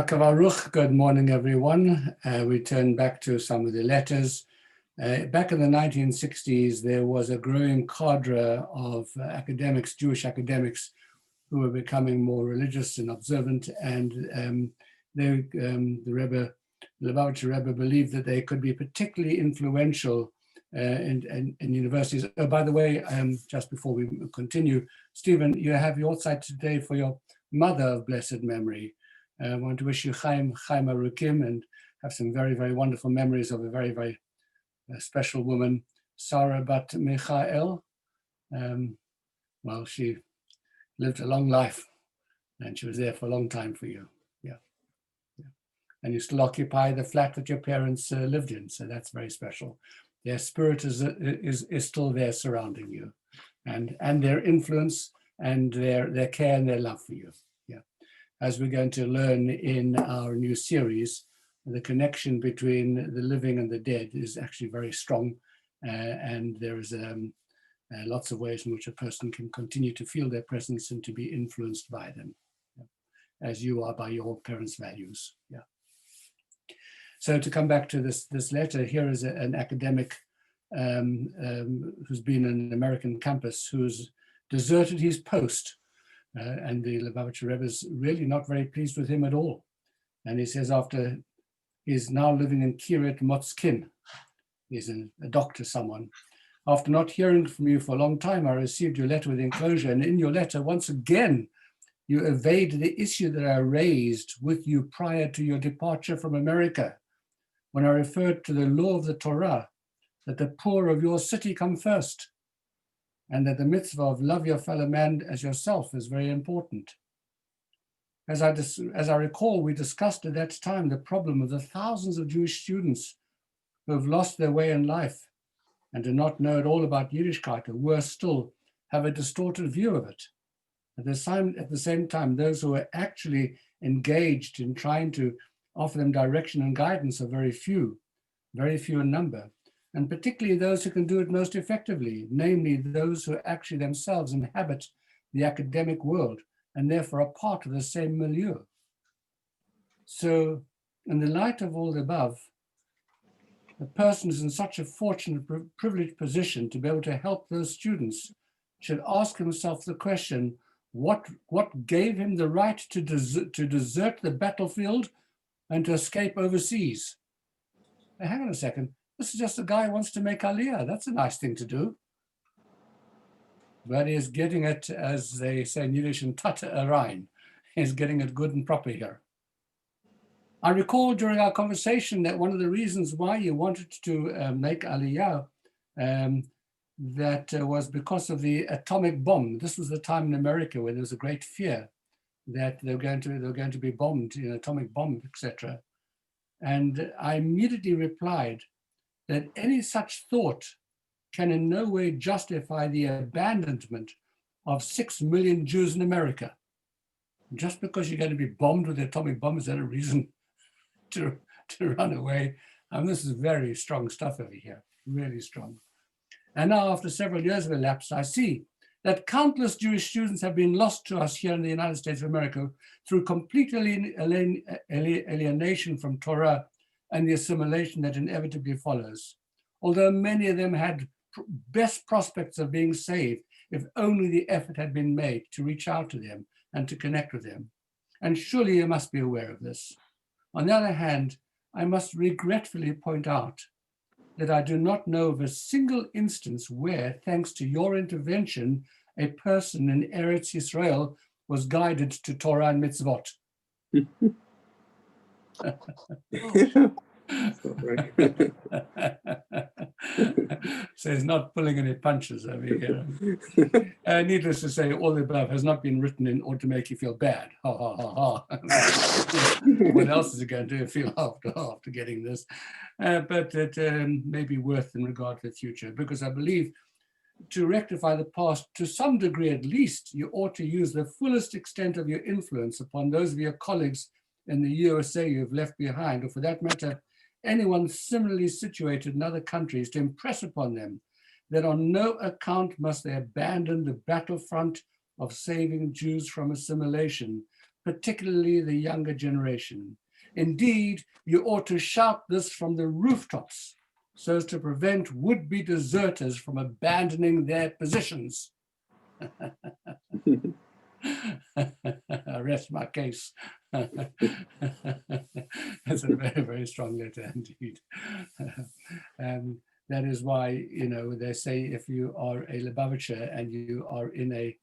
Baruch, good morning, everyone. We turn back to some of the letters. Back in the 1960s, there was a growing cadre of academics, Jewish academics, who were becoming more religious and observant, and the Rebbe, the Lubavitcher Rebbe, believed that they could be particularly influential in universities. Oh, by the way, just before we continue, Stephen, you have your side today for your mother of blessed memory. I want to wish you Chaim Arukim and have some very, very wonderful memories of a very, very special woman, Sarah Bat Michael. Well, she lived a long life and she was there for a long time for you. Yeah. And you still occupy the flat that your parents lived in. So that's very special. Their spirit is still there surrounding you, and their influence and their care and their love for you. As we're going to learn in our new series, the connection between the living and the dead is actually very strong. And there is lots of ways in which a person can continue to feel their presence and to be influenced by them, as you are by your parents' values. Yeah. So to come back to this letter, here is an academic who's been on an American campus who's deserted his post. And the Lubavitcher Rebbe is really not very pleased with him at all. And he says after he's now living in Kiryat Motzkin, he's a doctor, someone. After not hearing from you for a long time, I received your letter with enclosure. And in your letter, once again, you evade the issue that I raised with you prior to your departure from America, when I referred to the law of the Torah, that the poor of your city come first, and that the mitzvah of love your fellow man as yourself is very important. As I recall, we discussed at that time the problem of the thousands of Jewish students who have lost their way in life and do not know at all about Yiddishkeit, or worse still, have a distorted view of it. At the same time, those who are actually engaged in trying to offer them direction and guidance are very few in number. And particularly those who can do it most effectively, namely those who actually themselves inhabit the academic world and therefore are part of the same milieu. So in the light of all the above, the person is in such a fortunate, privileged position to be able to help those students should ask himself the question, what gave him the right to desert the battlefield and to escape overseas? Now, hang on a second. This is just a guy who wants to make Aliyah. That's a nice thing to do. But he's getting it, as they say in Yiddish, in tata arain. He's getting it good and proper here. I recall during our conversation that one of the reasons why you wanted to make Aliyah was because of the atomic bomb. This was the time in America where there was a great fear that they were going to be bombed, atomic bomb, etc. And I immediately replied that any such thought can in no way justify the abandonment of 6 million Jews in America. Just because you're going to be bombed with the atomic bomb, is that a reason to run away? This is very strong stuff over here, really strong. And now, after several years have elapsed, I see that countless Jewish students have been lost to us here in the United States of America through complete alienation from Torah and the assimilation that inevitably follows. Although many of them had best prospects of being saved if only the effort had been made to reach out to them and to connect with them. And surely you must be aware of this. On the other hand, I must regretfully point out that I do not know of a single instance where, thanks to your intervention, a person in Eretz Yisrael was guided to Torah and mitzvot. So he's not pulling any punches over here. Needless to say, all the above has not been written in order to make you feel bad. Ha, ha, ha, ha. What else is it going to feel after getting this? But it may be worth in regard to the future, because I believe to rectify the past, to some degree at least, you ought to use the fullest extent of your influence upon those of your colleagues in the USA you've left behind, or for that matter, anyone similarly situated in other countries, to impress upon them that on no account must they abandon the battlefront of saving Jews from assimilation, particularly the younger generation. Indeed, you ought to shout this from the rooftops so as to prevent would-be deserters from abandoning their positions. I rest my case. That's a very, very strong letter indeed. That is why, you know, they say if you are a Lubavitcher and you are in a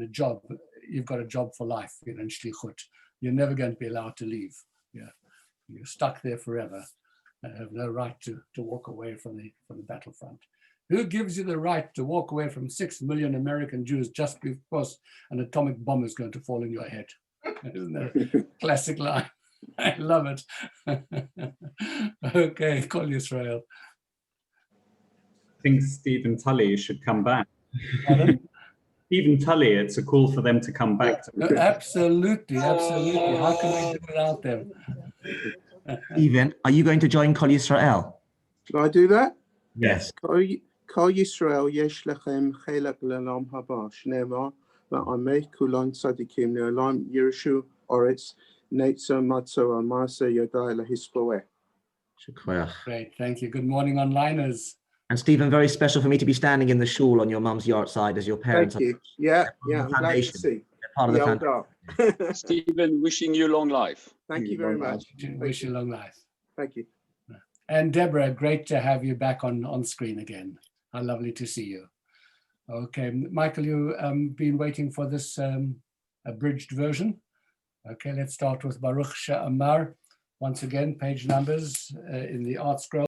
job, you've got a job for life, you know, in Shlichut. You're never going to be allowed to leave. Yeah, you're stuck there forever. And have no right to walk away from the battlefront. Who gives you the right to walk away from 6 million American Jews just because an atomic bomb is going to fall in your head? Isn't that a classic line? I love it. Okay, Kol Yisrael. I think Stephen Tully should come back. Pardon? Stephen Tully, it's a call for them to come back. Absolutely, absolutely. How can we do without them? Stephen, are you going to join Kol Yisrael? Shall I do that? Yes. Kol Yisrael yesh lechem chelek le'olam haba shneimar va'amei kulan tzadikim le'olam yirshu oretz neitzo matzo al maaseh yadai lehispoeh. Great, thank you. Good morning, onliners. And Stephen, very special for me to be standing in the shul on your mum's yard side as your parents. Thank you. Yeah, I'm glad to see. They're part of the foundation. Stephen, wishing you long life. Thank you very much. Wish you long life. Thank you. And Deborah, great to have you back on screen again. How lovely to see you. Okay, Michael, you been waiting for this abridged version. Okay, let's start with Baruch She'amar. Once again, page numbers in the art scroll.